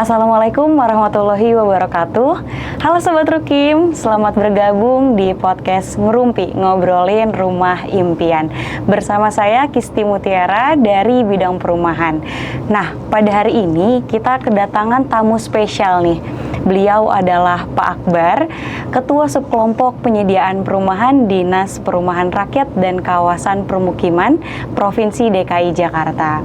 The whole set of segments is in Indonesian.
Assalamualaikum warahmatullahi wabarakatuh. Halo Sobat Rukim, selamat bergabung di podcast Ngerumpi, ngobrolin rumah impian. Bersama saya Kisti Mutiara dari bidang perumahan. Nah, pada hari ini kita kedatangan tamu spesial nih. Beliau adalah Pak Akbar, Ketua Subkelompok Penyediaan Perumahan Dinas Perumahan Rakyat dan Kawasan Permukiman Provinsi DKI Jakarta.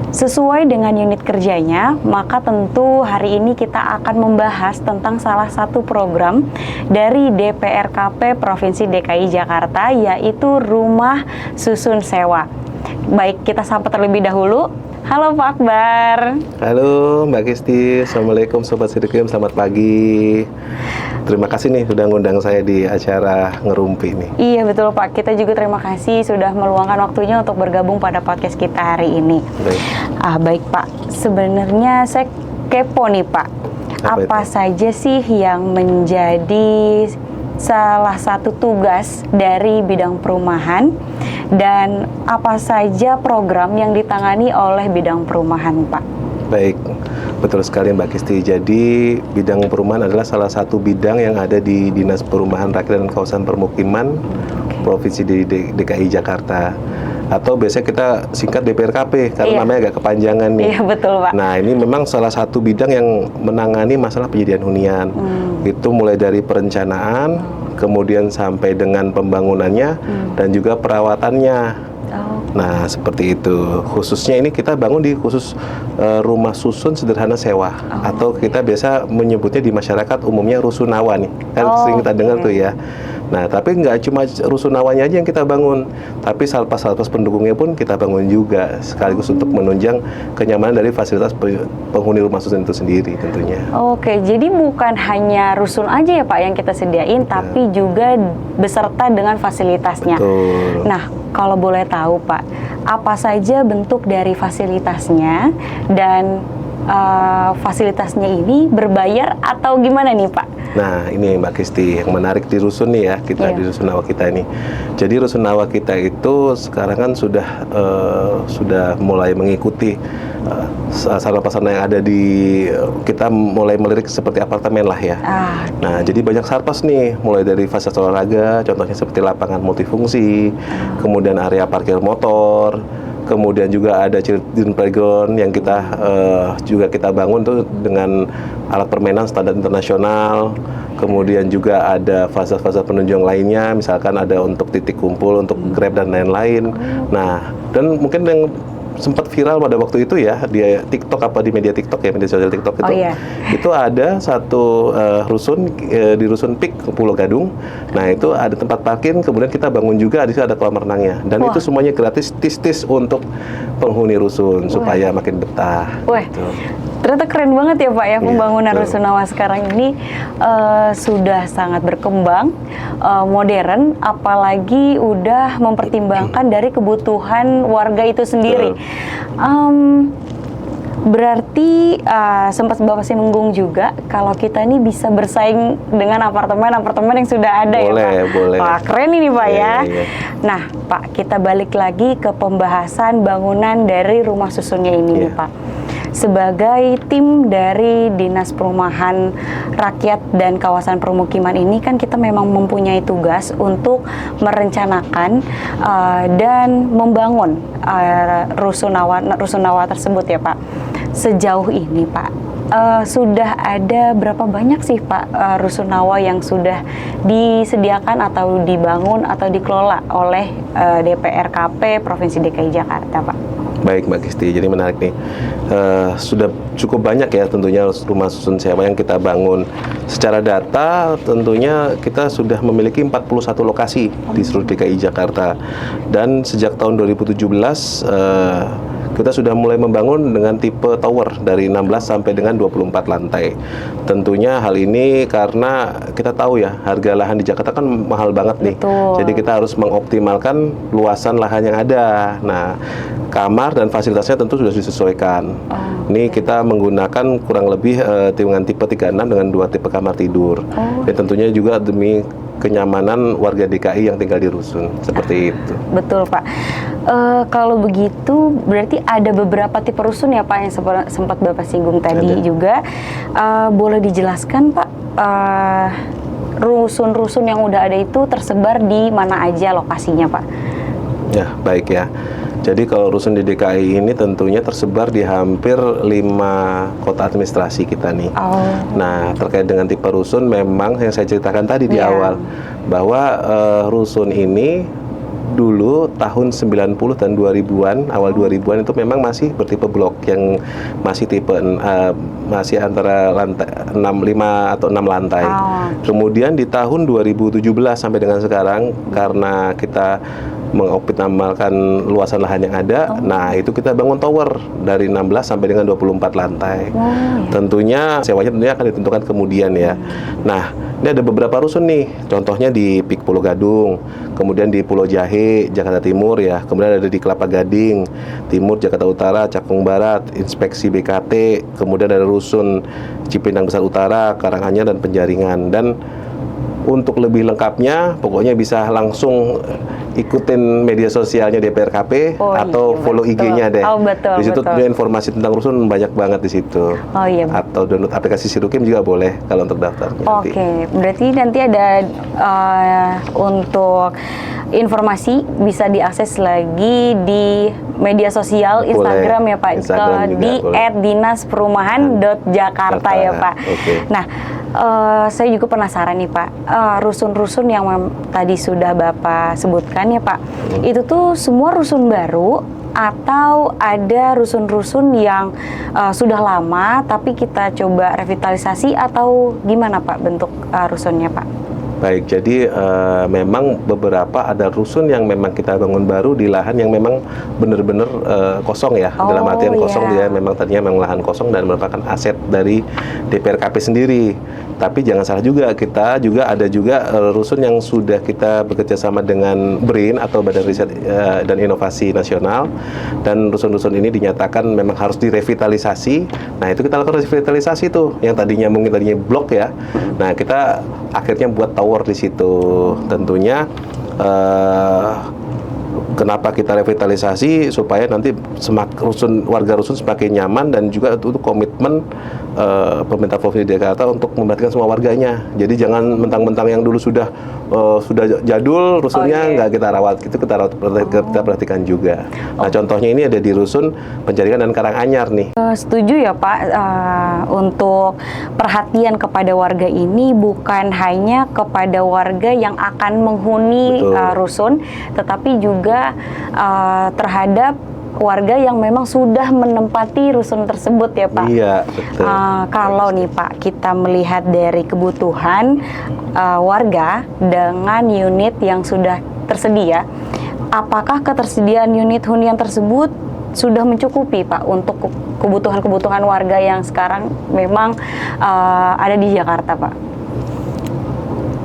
Sesuai dengan unit kerjanya, maka tentu hari ini kita akan membahas tentang salah satu program dari DPRKP Provinsi DKI Jakarta, yaitu Rumah Susun Sewa. Baik, kita sapa terlebih dahulu. Halo Pak Akbar. Halo Mbak Kisti, Assalamualaikum Sobat Sidikim, selamat pagi. Terima kasih nih sudah ngundang saya di acara Ngerumpi nih. Iya betul Pak, kita juga terima kasih sudah meluangkan waktunya untuk bergabung pada podcast kita hari ini. Baik. Baik Pak, sebenarnya saya kepo nih Pak. Apa saja sih yang menjadi salah satu tugas dari bidang perumahan dan apa saja program yang ditangani oleh bidang perumahan Pak? Baik, betul sekali Mbak Kisti. Jadi bidang perumahan adalah salah satu bidang yang ada di Dinas Perumahan Rakyat dan Kawasan Permukiman Provinsi DKI Jakarta. Atau biasanya kita singkat DPRKP karena namanya agak kepanjangan nih. Iya betul Pak. Nah ini memang salah satu bidang yang menangani masalah penyediaan hunian. Itu mulai dari perencanaan, kemudian sampai dengan pembangunannya dan juga perawatannya. Nah seperti itu. Khususnya ini kita bangun di khusus rumah susun sederhana sewa atau kita biasa menyebutnya di masyarakat umumnya rusunawa nih. Kan sering kita dengar tuh ya. Nah, tapi nggak cuma rusunawanya aja yang kita bangun, tapi salpas-salpas pendukungnya pun kita bangun juga, sekaligus untuk menunjang kenyamanan dari fasilitas penghuni rumah susun itu sendiri tentunya. Oke, jadi bukan hanya rusun aja ya Pak yang kita sediain, tapi juga beserta dengan fasilitasnya. Betul. Nah, kalau boleh tahu Pak, apa saja bentuk dari fasilitasnya dan fasilitasnya ini berbayar atau gimana nih Pak? Nah ini Mbak Kisti yang menarik di rusun nih ya, kita di rusunawa kita ini. Jadi rusunawa kita itu sekarang kan sudah mulai mengikuti sarana-prasarana yang ada di kita mulai melirik seperti apartemen lah ya. Nah jadi banyak sarpas nih, mulai dari fasilitas olahraga, contohnya seperti lapangan multifungsi, kemudian area parkir motor. Kemudian juga ada children playground yang kita bangun tuh dengan alat permainan standar internasional. Kemudian juga ada fase-fase penunjang lainnya, misalkan ada untuk titik kumpul, untuk Grab dan lain-lain. Nah, dan mungkin yang sempat viral pada waktu itu ya di TikTok di media TikTok ya, media sosial TikTok itu. Itu ada satu rusun di Rusun Pik Pulau Gadung. Nah, itu ada tempat parkir, kemudian kita bangun juga di situ ada kolam renangnya. Dan itu semuanya gratis tis-tis untuk penghuni rusun supaya makin betah. Gitu. Ternyata keren banget ya Pak ya, pembangunan rusunawa sekarang ini sudah sangat berkembang, modern, apalagi udah mempertimbangkan dari kebutuhan warga itu sendiri. Berarti sempat Bapak singgung juga kalau kita ini bisa bersaing dengan apartemen-apartemen yang sudah ada ya Pak? Boleh. Wah keren ini Pak ya. Nah Pak, kita balik lagi ke pembahasan bangunan dari rumah susunnya ini nih Pak. Sebagai tim dari Dinas Perumahan Rakyat dan Kawasan Permukiman ini kan kita memang mempunyai tugas untuk merencanakan dan membangun rusunawa tersebut ya Pak. Sejauh ini Pak, sudah ada berapa banyak sih Pak rusunawa yang sudah disediakan atau dibangun atau dikelola oleh DPRKP Provinsi DKI Jakarta Pak? Baik Mbak Kisti, jadi menarik nih. Sudah cukup banyak ya tentunya rumah susun sewa yang kita bangun. Secara data tentunya kita sudah memiliki 41 lokasi di seluruh DKI Jakarta. Dan sejak tahun 2017 kita sudah mulai membangun dengan tipe tower dari 16 sampai dengan 24 lantai. Tentunya hal ini karena kita tahu ya harga lahan di Jakarta kan mahal banget nih. Jadi kita harus mengoptimalkan luasan lahan yang ada. Nah, kamar dan fasilitasnya tentu sudah disesuaikan. Ini kita menggunakan kurang lebih dengan tipe 36 dengan 2 tipe kamar tidur. Dan tentunya juga demi kenyamanan warga DKI yang tinggal di rusun, seperti itu. Betul Pak. Kalau begitu berarti ada beberapa tipe rusun ya Pak yang sempat Bapak singgung tadi juga. Boleh dijelaskan Pak, rusun-rusun yang udah ada itu tersebar di mana aja lokasinya Pak? Ya, baik ya. Jadi kalau rusun di DKI ini tentunya tersebar di hampir 5 kota administrasi kita nih. Nah, terkait dengan tipe rusun memang yang saya ceritakan tadi di awal, bahwa rusun ini dulu tahun 90 dan 2000-an, awal 2000-an itu memang masih bertipe blok yang masih tipe masih antara lantai 5 atau 6 lantai. Kemudian di tahun 2017 sampai dengan sekarang, karena kita mengoptimalkan luasan lahan yang ada, nah itu kita bangun tower dari 16 sampai dengan 24 lantai. Tentunya sewanya tentunya akan ditentukan kemudian ya. Nah, ini ada beberapa rusun nih, contohnya di PIK Pulau Gadung, kemudian di Pulau Jahe, Jakarta Timur ya, kemudian ada di Kelapa Gading, Timur, Jakarta Utara, Cakung Barat, Inspeksi BKT, kemudian ada rusun Cipinang Besar Utara, Karanganyar, dan Penjaringan. Dan untuk lebih lengkapnya, pokoknya bisa langsung ikutin media sosialnya DPRKP atau follow IG-nya deh. Di situ informasi tentang rusun banyak banget di situ. Atau download aplikasi Sirukim juga boleh kalau untuk daftarnya. Berarti nanti ada untuk informasi bisa diakses lagi di media sosial Instagram ya Pak, di @dinasperumahan.jakarta ya Pak. Nah, saya juga penasaran nih Pak, rusun-rusun yang tadi sudah Bapak sebutkan ya Pak, itu tuh semua rusun baru atau ada rusun-rusun yang sudah lama tapi kita coba revitalisasi, atau gimana Pak bentuk rusunnya Pak? Baik, jadi memang beberapa ada rusun yang memang kita bangun baru di lahan yang memang benar-benar kosong ya. Dalam artian kosong, dia memang tadinya memang lahan kosong dan merupakan aset dari DPRKP sendiri. Tapi jangan salah juga, kita juga ada rusun yang sudah kita bekerja sama dengan BRIN atau Badan Riset dan Inovasi Nasional, dan rusun-rusun ini dinyatakan memang harus direvitalisasi. Nah, itu kita lakukan revitalisasi tuh, yang tadinya blok ya. Nah, kita akhirnya buat tower di situ. Tentunya kenapa kita revitalisasi, supaya nanti warga rusun semakin nyaman, dan juga itu komitmen pemerintah Provinsi Jakarta untuk memperhatikan semua warganya. Jadi jangan mentang-mentang yang dulu sudah jadul rusunnya nggak kita rawat, itu kita perhatikan juga. Nah, contohnya ini ada di rusun Penjaringan dan Karanganyar nih. Setuju ya Pak, untuk perhatian kepada warga ini bukan hanya kepada warga yang akan menghuni rusun, tetapi juga terhadap warga yang memang sudah menempati rusun tersebut ya Pak. Iya, betul. Kalau nih Pak, kita melihat dari kebutuhan warga dengan unit yang sudah tersedia, apakah ketersediaan unit hunian tersebut sudah mencukupi Pak untuk kebutuhan-kebutuhan warga yang sekarang memang ada di Jakarta Pak?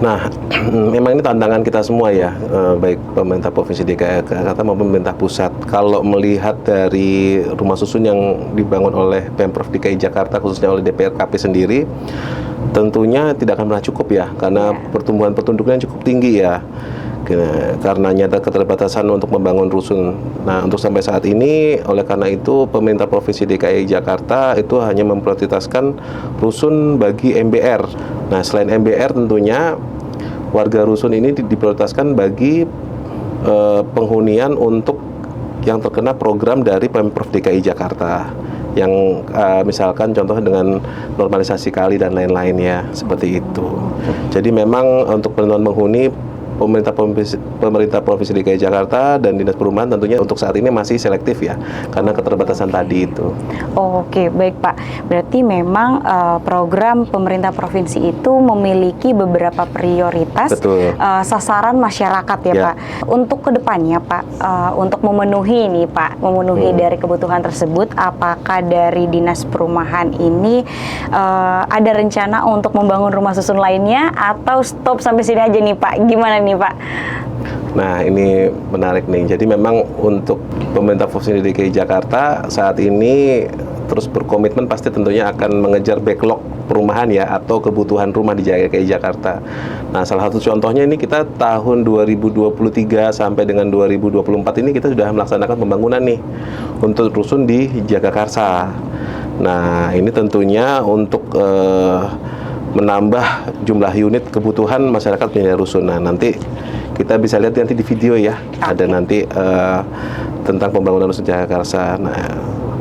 Nah, memang ini tantangan kita semua ya, baik pemerintah Provinsi DKI Jakarta maupun pemerintah pusat. Kalau melihat dari rumah susun yang dibangun oleh Pemprov DKI Jakarta, khususnya oleh DPRKP sendiri, tentunya tidak akan pernah cukup ya, karena pertumbuhan penduduknya cukup tinggi ya. Karena nyata keterbatasan untuk membangun rusun. Nah, untuk sampai saat ini, oleh karena itu pemerintah Provinsi DKI Jakarta itu hanya memprioritaskan rusun bagi MBR. Nah, selain MBR tentunya warga rusun ini diprioritaskan bagi penghunian untuk yang terkena program dari Pemprov DKI Jakarta, yang misalkan contohnya dengan normalisasi kali dan lain-lain ya, seperti itu. Jadi memang untuk penentuan penghuni, pemerintah Provinsi DKI Jakarta dan Dinas Perumahan tentunya untuk saat ini masih selektif ya, karena keterbatasan tadi itu. Oke, baik Pak. Berarti memang program pemerintah provinsi itu memiliki beberapa prioritas sasaran masyarakat ya Pak. Untuk kedepannya Pak, untuk memenuhi ini Pak, dari kebutuhan tersebut, apakah dari Dinas Perumahan ini ada rencana untuk membangun rumah susun lainnya, atau stop sampai sini aja nih Pak? Gimana nih Pak? Nah, ini menarik nih. Jadi memang untuk pemerintah Provinsi DKI Jakarta saat ini terus berkomitmen pasti tentunya akan mengejar backlog perumahan ya, atau kebutuhan rumah di DKI Jakarta. Nah, salah satu contohnya ini kita tahun 2023 sampai dengan 2024 ini kita sudah melaksanakan pembangunan nih untuk rusun di Jagakarsa. Nah, ini tentunya untuk menambah jumlah unit kebutuhan masyarakat penyedia rusun. Nah, nanti kita bisa lihat nanti di video ya, ada nanti tentang pembangunan rusun Jagakarsa. Nah,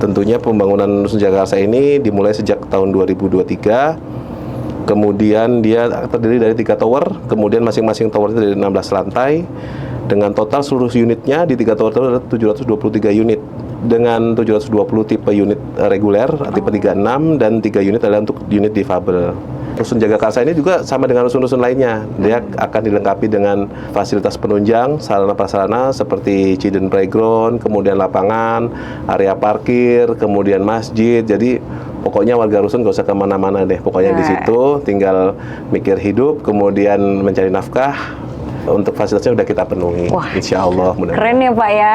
tentunya pembangunan rusun Jagakarsa ini dimulai sejak tahun 2023. Kemudian dia terdiri dari 3 tower, kemudian masing-masing tower itu dari 16 lantai. Dengan total seluruh unitnya di 3 tower itu ada 723 unit. Dengan 720 tipe unit reguler, tipe 36, dan 3 unit adalah untuk unit difabel. Rusun Jagakarsa ini juga sama dengan rusun-rusun lainnya. Dia akan dilengkapi dengan fasilitas penunjang, sarana-prasarana seperti children playground, kemudian lapangan, area parkir, kemudian masjid. Jadi pokoknya warga rusun gak usah kemana-mana deh. Pokoknya di situ tinggal mikir hidup, kemudian mencari nafkah. Untuk fasilitasnya udah kita penuhi. Wah, insya Allah. Keren ya Pak ya,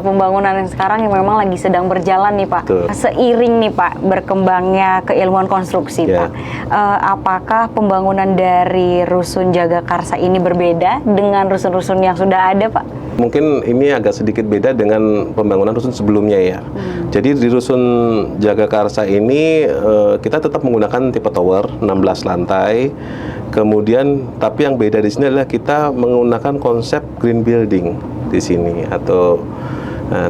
pembangunan yang sekarang yang memang lagi sedang berjalan nih Pak. Betul. Seiring nih Pak berkembangnya keilmuan konstruksi Pak, apakah pembangunan dari rusun Jagakarsa ini berbeda dengan rusun-rusun yang sudah ada Pak? Mungkin ini agak sedikit beda dengan pembangunan rusun sebelumnya ya. Jadi di rusun Jagakarsa ini kita tetap menggunakan tipe tower 16 lantai. Kemudian tapi yang beda di sini adalah kita menggunakan konsep green building di sini, atau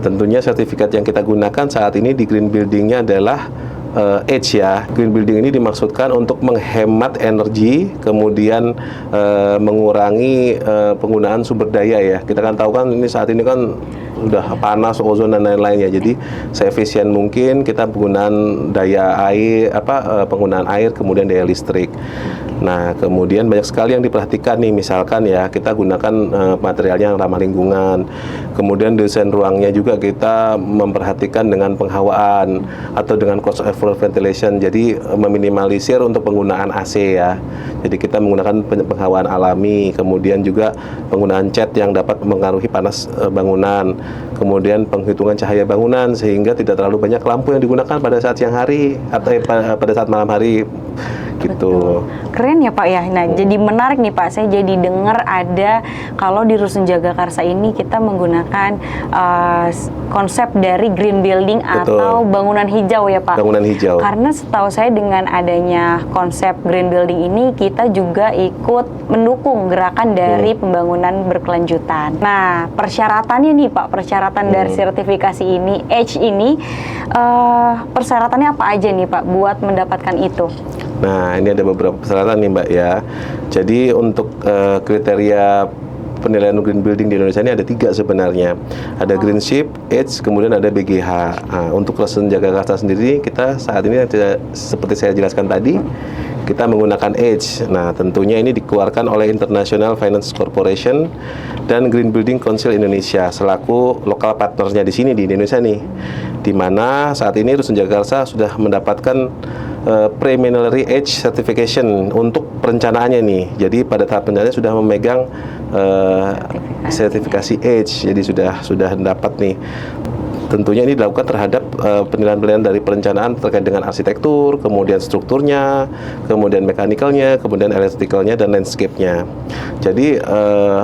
tentunya sertifikat yang kita gunakan saat ini di green buildingnya adalah H ya. Green building ini dimaksudkan untuk menghemat energi, kemudian mengurangi penggunaan sumber daya ya. Kita kan tahu kan ini saat ini kan udah panas, ozon dan lain-lain ya. Jadi seefisien mungkin kita penggunaan daya air, penggunaan air, kemudian daya listrik. Nah, kemudian banyak sekali yang diperhatikan nih, misalkan ya kita gunakan materialnya yang ramah lingkungan. Kemudian desain ruangnya juga kita memperhatikan dengan penghawaan atau dengan cost effort ventilation. Jadi meminimalisir untuk penggunaan AC ya. Jadi kita menggunakan penghawaan alami, kemudian juga penggunaan cat yang dapat mempengaruhi panas bangunan. Kemudian penghitungan cahaya bangunan sehingga tidak terlalu banyak lampu yang digunakan pada saat siang hari atau pada saat malam hari gitu. Keren ya Pak ya. Nah, jadi menarik nih Pak. Saya jadi dengar ada kalau di Rusun Jagakarsa ini kita menggunakan konsep dari green building. Betul. Atau bangunan hijau ya Pak. Bangunan hijau. Karena setahu saya dengan adanya konsep green building ini kita juga ikut mendukung gerakan dari pembangunan berkelanjutan. Nah, persyaratannya nih Pak, persyaratan dari sertifikasi ini, H ini, persyaratannya apa aja nih Pak buat mendapatkan itu? Nah, ini ada beberapa persyaratan nih Mbak ya. Jadi untuk kriteria penilaian green building di Indonesia ini ada 3 sebenarnya. Ada Green Ship, H, kemudian ada BGH. Nah, untuk Rusun Jagakarsa sendiri kita saat ini seperti saya jelaskan tadi, kita menggunakan H. Nah, tentunya ini dikeluarkan oleh International Finance Corporation dan Green Building Council Indonesia selaku lokal partnernya di sini di Indonesia nih. Di mana saat ini Rusun Jagakarsa sudah mendapatkan preliminary H certification untuk perencanaannya nih. Jadi pada tahap perencanaan sudah memegang sertifikasi H. Jadi sudah dapat nih. Tentunya ini dilakukan terhadap penilaian-penilaian dari perencanaan terkait dengan arsitektur, kemudian strukturnya, kemudian mekanikalnya, kemudian elektrikalnya, dan landscape-nya. Jadi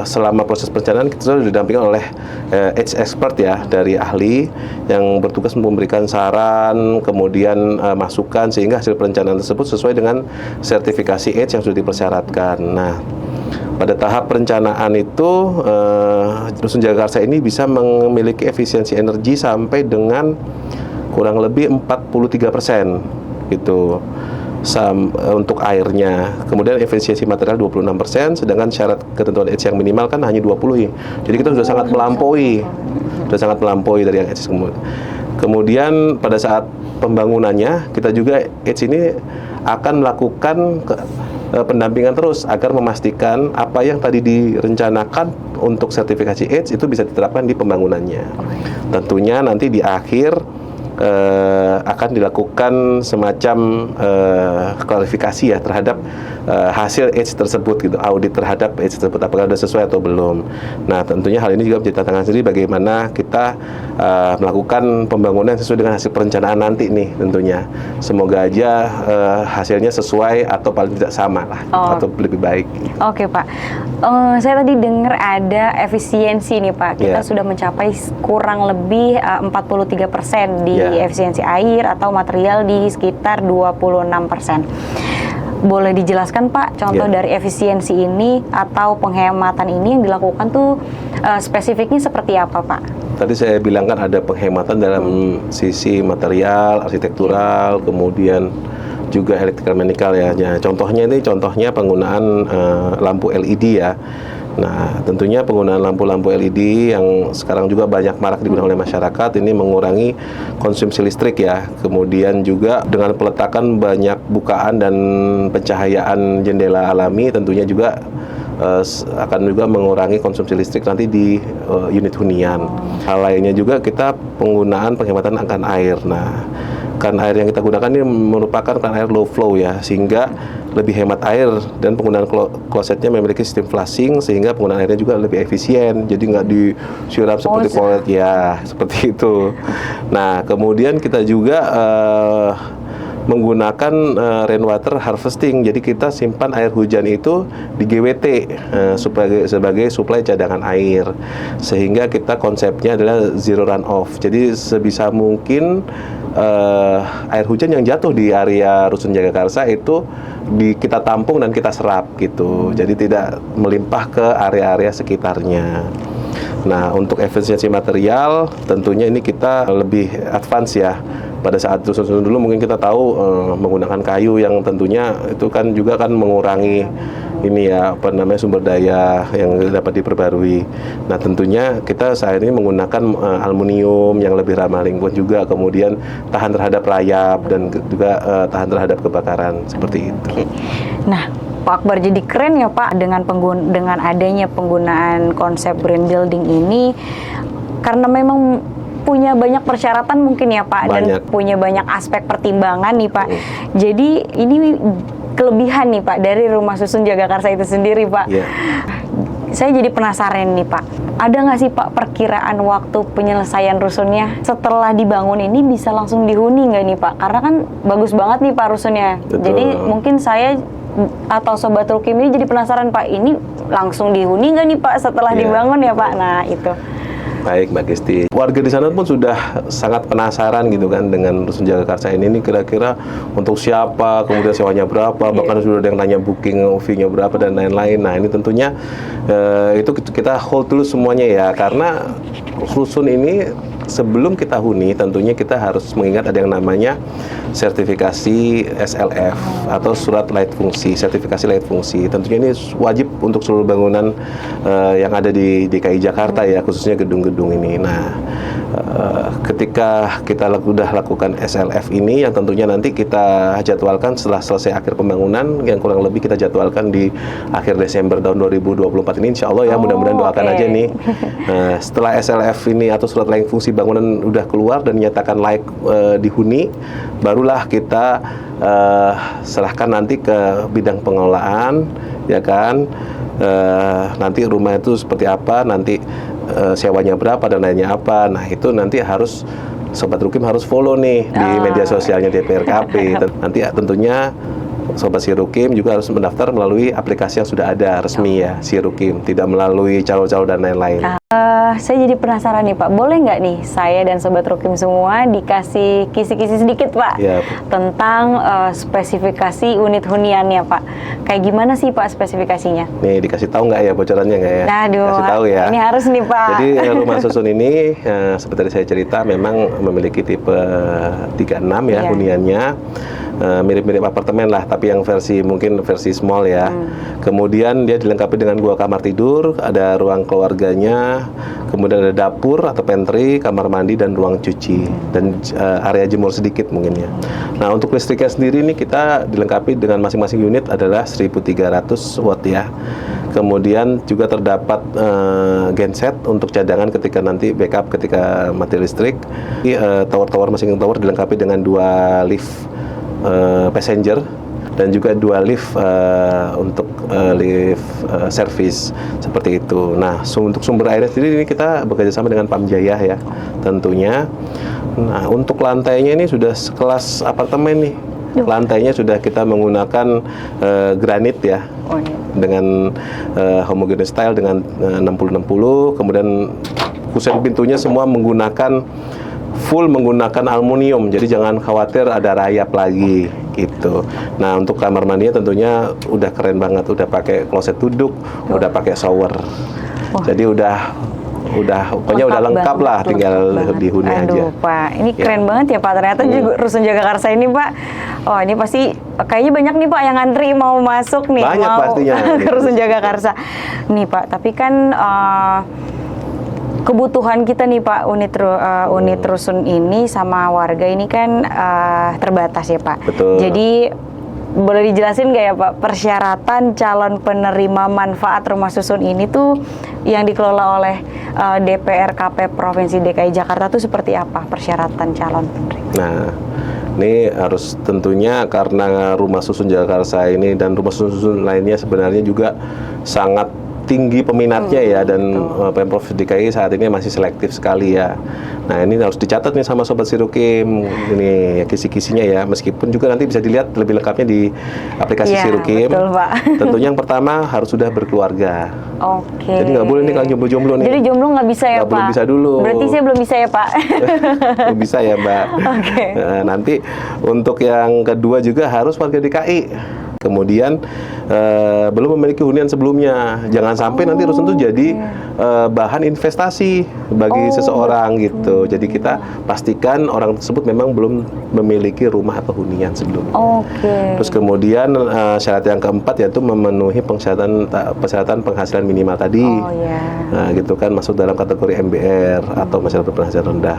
selama proses perencanaan kita sudah didampingi oleh H expert ya, dari ahli yang bertugas memberikan saran, kemudian masukan sehingga hasil perencanaan tersebut sesuai dengan sertifikasi H yang sudah dipersyaratkan. Nah, pada tahap perencanaan itu Rusun Jagakarsa ini bisa memiliki efisiensi energi sampai dengan kurang lebih 43% gitu untuk airnya. Kemudian efisiensi material 26%, sedangkan syarat ketentuan H yang minimal kan hanya 20 ya. Jadi kita sudah sangat melampaui. Dari yang H. Kemudian pada saat pembangunannya kita juga H ini akan melakukan pendampingan terus agar memastikan apa yang tadi direncanakan untuk sertifikasi H itu bisa diterapkan di pembangunannya. Tentunya nanti di akhir akan dilakukan semacam klarifikasi ya terhadap hasil EDGE tersebut gitu, audit terhadap EDGE tersebut apakah sudah sesuai atau belum. Nah, tentunya hal ini juga menjadi tantangan sendiri bagaimana kita melakukan pembangunan sesuai dengan hasil perencanaan nanti nih tentunya. Semoga aja hasilnya sesuai atau paling tidak sama lah atau lebih baik. Oke Pak, saya tadi dengar ada efisiensi nih Pak, kita sudah mencapai kurang lebih 43% di efisiensi air atau material di sekitar 26%. Boleh dijelaskan Pak, contoh dari efisiensi ini atau penghematan ini yang dilakukan tuh spesifiknya seperti apa Pak? Tadi saya bilang kan ada penghematan dalam sisi material, arsitektural, kemudian juga electrical mechanical ya. Nah, contohnya penggunaan lampu LED ya. Nah, tentunya penggunaan lampu-lampu LED yang sekarang juga banyak marak digunakan oleh masyarakat ini mengurangi konsumsi listrik ya. Kemudian juga dengan peletakan banyak bukaan dan pencahayaan jendela alami tentunya juga akan juga mengurangi konsumsi listrik nanti di unit hunian. Hal lainnya juga kita penggunaan penghematan akan air. Nah, kan air yang kita gunakan ini merupakan kan air low flow ya, sehingga lebih hemat air dan penggunaan klosetnya memiliki sistem flushing sehingga penggunaan airnya juga lebih efisien. Jadi nggak disiram seperti kloset ya, seperti itu. Nah, kemudian kita juga menggunakan rainwater harvesting. Jadi kita simpan air hujan itu di GWT sebagai suplai cadangan air. Sehingga kita konsepnya adalah zero runoff. Jadi sebisa mungkin air hujan yang jatuh di area Rusun Jagakarsa itu kita tampung dan kita serap gitu. Jadi tidak melimpah ke area-area sekitarnya. Nah, untuk efisiensi material tentunya ini kita lebih advance ya. Pada saat rusun dulu mungkin kita tahu menggunakan kayu yang tentunya itu kan juga kan mengurangi ini ya sumber daya yang dapat diperbarui. Nah, tentunya kita saat ini menggunakan aluminium yang lebih ramah lingkungan juga, kemudian tahan terhadap rayap dan juga tahan terhadap kebakaran seperti itu. Nah, Pak Akbar, jadi keren ya Pak dengan adanya penggunaan konsep green building ini, karena memang punya banyak persyaratan mungkin ya Pak, dan punya banyak aspek pertimbangan nih Pak. Jadi ini kelebihan nih Pak dari Rumah Susun Jagakarsa itu sendiri Pak. Saya jadi penasaran nih Pak, ada nggak sih Pak perkiraan waktu penyelesaian rusunnya setelah dibangun ini bisa langsung dihuni nggak nih Pak? Karena kan bagus banget nih Pak rusunnya. Betul. Jadi mungkin saya atau Sobat Rukim ini jadi penasaran Pak, ini langsung dihuni nggak nih Pak setelah dibangun ya Pak? Nah itu. Baik Mbak Kisti, warga di sana pun sudah sangat penasaran gitu kan dengan Rusun Jagakarsa ini kira-kira untuk siapa, kemudian sewanya berapa, bahkan sudah ada yang nanya booking fee-nya berapa dan lain-lain. Nah, ini tentunya itu kita hold dulu semuanya ya, karena rusun ini sebelum kita huni tentunya kita harus mengingat ada yang namanya sertifikasi SLF atau surat layak fungsi, sertifikasi layak fungsi. Tentunya ini wajib untuk seluruh bangunan yang ada di DKI Jakarta ya, khususnya gedung-gedung ini. Nah, ketika kita sudah lakukan SLF ini yang tentunya nanti kita jadwalkan setelah selesai akhir pembangunan, yang kurang lebih kita jadwalkan di akhir Desember tahun 2024 ini, insya Allah ya, mudah-mudahan doakan aja nih. Setelah SLF ini atau surat layak fungsi bangunan udah keluar dan dinyatakan layak dihuni, barulah kita serahkan nanti ke bidang pengelolaan ya kan. Nanti rumah itu seperti apa, nanti sewanya berapa dan lainnya apa. Nah, itu nanti harus Sobat Rukim harus follow nih di media sosialnya DPRKP. Nanti tentunya Sobat Sirukim juga harus mendaftar melalui aplikasi yang sudah ada resmi ya, Sirukim, tidak melalui calo-calo dan lain-lain. Saya jadi penasaran nih Pak, boleh nggak nih saya dan Sobat Rukim semua dikasih kisi-kisi sedikit Pak tentang spesifikasi unit huniannya Pak? Kayak gimana sih Pak spesifikasinya? Nih, dikasih tahu nggak ya bocorannya nggak ya? Kasih tahu ya. Ini harus nih Pak. Jadi rumah susun ini seperti saya cerita memang memiliki tipe 36 ya huniannya. Mirip-mirip apartemen lah, tapi yang mungkin versi small ya. Kemudian dia dilengkapi dengan 2 kamar tidur, ada ruang keluarganya, kemudian ada dapur atau pantry, kamar mandi dan ruang cuci, dan area jemur sedikit mungkin ya. Nah, untuk listriknya sendiri ini kita dilengkapi dengan masing-masing unit adalah 1300 watt ya. Kemudian juga terdapat genset untuk cadangan ketika nanti backup ketika mati listrik. Tower-tower masing-masing tower dilengkapi dengan 2 lift passenger dan juga 2 lift untuk lift service seperti itu. Nah, untuk sumber airnya sendiri ini kita bekerjasama dengan Pamjaya ya, tentunya. Nah, untuk lantainya ini sudah sekelas apartemen nih. Lantainya sudah kita menggunakan granit ya, dengan homogeneous style dengan 60-60, kemudian kusen pintunya semua full menggunakan aluminium, jadi jangan khawatir ada rayap lagi gitu. Nah, untuk kamar mandinya tentunya udah keren banget, udah pakai kloset duduk, udah pakai shower. Jadi pokoknya udah lengkap lah, tinggal dihuni aja. Aduh Pak, ini keren banget ya Pak. Ternyata juga Rusun Jagakarsa ini Pak. Oh, ini pasti kayaknya banyak nih Pak yang ngantri mau masuk nih, banyak mau pastinya ke Rusun Jagakarsa. Nih Pak, tapi kan kebutuhan kita nih Pak, unit rusun ini sama warga ini kan terbatas ya Pak. Betul. Jadi boleh dijelasin nggak ya Pak, persyaratan calon penerima manfaat rumah susun ini tuh yang dikelola oleh DPRKP Provinsi DKI Jakarta tuh seperti apa persyaratan calon penerima? Nah, ini harus tentunya karena rumah susun Jagakarsa ini dan rumah susun lainnya sebenarnya juga sangat tinggi peminatnya ya, dan Pemprov DKI saat ini masih selektif sekali ya. Nah, ini harus dicatat nih sama Sobat Sirukim, ini kisi-kisinya ya, meskipun juga nanti bisa dilihat lebih lengkapnya di aplikasi Sirukim. Betul, Pak. Tentunya yang pertama harus sudah berkeluarga. Oke. Jadi nggak boleh nih kalau jomblo-jomblo nih. Jadi jomblo nggak bisa ya Pak? Belum bisa dulu. Berarti saya belum bisa ya Pak? Belum bisa ya Mbak. Oke. Nah, nanti untuk yang kedua juga harus warga DKI. Kemudian belum memiliki hunian sebelumnya. Jangan sampai nanti rusun itu jadi bahan investasi bagi seseorang gitu. Jadi kita pastikan orang tersebut memang belum memiliki rumah atau hunian sebelumnya. Terus kemudian syarat yang keempat yaitu memenuhi persyaratan penghasilan minimal tadi. Nah, gitu kan, masuk dalam kategori MBR atau masyarakat berpenghasilan rendah.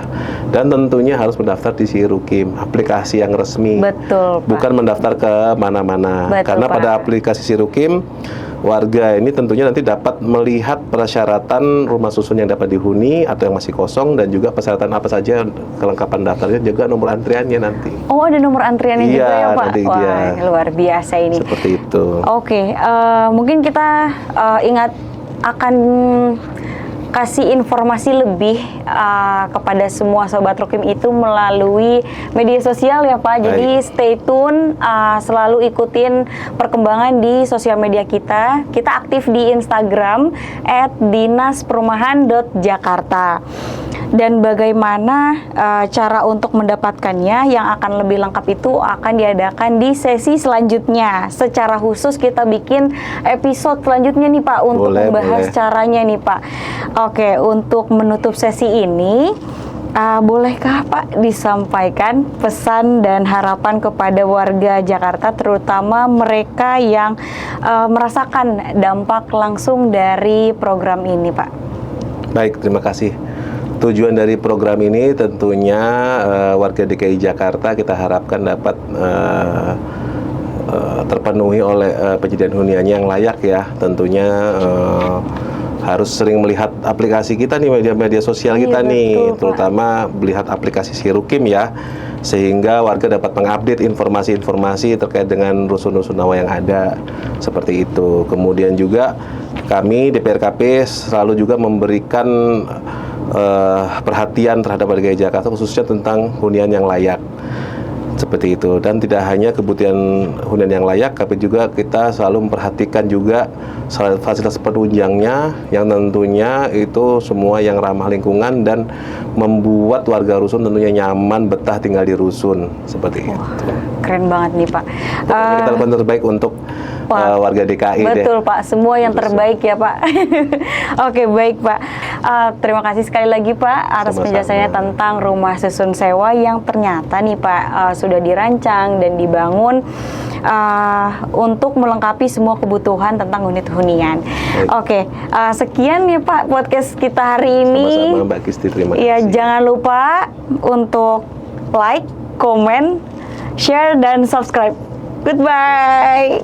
Dan tentunya harus mendaftar di Sirukim, aplikasi yang resmi. Betul, Pak. Bukan mendaftar ke mana-mana. Karena pada aplikasi Sirukim, warga ini tentunya nanti dapat melihat persyaratan rumah susun yang dapat dihuni atau yang masih kosong, dan juga persyaratan apa saja, kelengkapan daftarnya, juga nomor antriannya nanti. Oh, ada nomor antriannya juga ya Pak? Wah, luar biasa ini. Seperti itu. Mungkin kita ingat akan kasih informasi lebih kepada semua Sobat Rukim itu melalui media sosial ya Pak. Jadi stay tune, selalu ikutin perkembangan di sosial media kita. Kita aktif di Instagram @dinasperumahan.jakarta. Dan bagaimana cara untuk mendapatkannya yang akan lebih lengkap itu akan diadakan di sesi selanjutnya. Secara khusus kita bikin episode selanjutnya nih Pak untuk membahas caranya nih Pak. Oke, untuk menutup sesi ini, bolehkah Pak disampaikan pesan dan harapan kepada warga Jakarta, terutama mereka yang merasakan dampak langsung dari program ini Pak? Baik, terima kasih. Tujuan dari program ini tentunya warga DKI Jakarta kita harapkan dapat terpenuhi oleh penyediaan huniannya yang layak ya. Tentunya harus sering melihat aplikasi kita nih, media sosial kita nih, terutama melihat aplikasi Sirukim ya, sehingga warga dapat mengupdate informasi-informasi terkait dengan rusun-rusun Nawa yang ada, seperti itu. Kemudian juga kami DPRKP selalu juga memberikan perhatian terhadap warga Jakarta, khususnya tentang hunian yang layak, seperti itu. Dan tidak hanya kebutuhan hunian yang layak, tapi juga kita selalu memperhatikan juga fasilitas penunjangnya, yang tentunya itu semua yang ramah lingkungan dan membuat warga rusun tentunya nyaman betah tinggal di rusun, seperti itu. Keren banget nih Pak. Kita lakukan terbaik untuk warga DKI. Betul Pak, semua yang terbaik ya Pak. Oke, baik Pak. Terima kasih sekali lagi Pak atas penjelasannya tentang rumah susun sewa yang ternyata nih Pak sudah dirancang dan dibangun untuk melengkapi semua kebutuhan tentang unit hunian. Oke, sekian ya Pak podcast kita hari ini. Sama-sama Mbak Kisti, terima kasih. Ya, jangan lupa untuk like, komen, share, dan subscribe. Goodbye.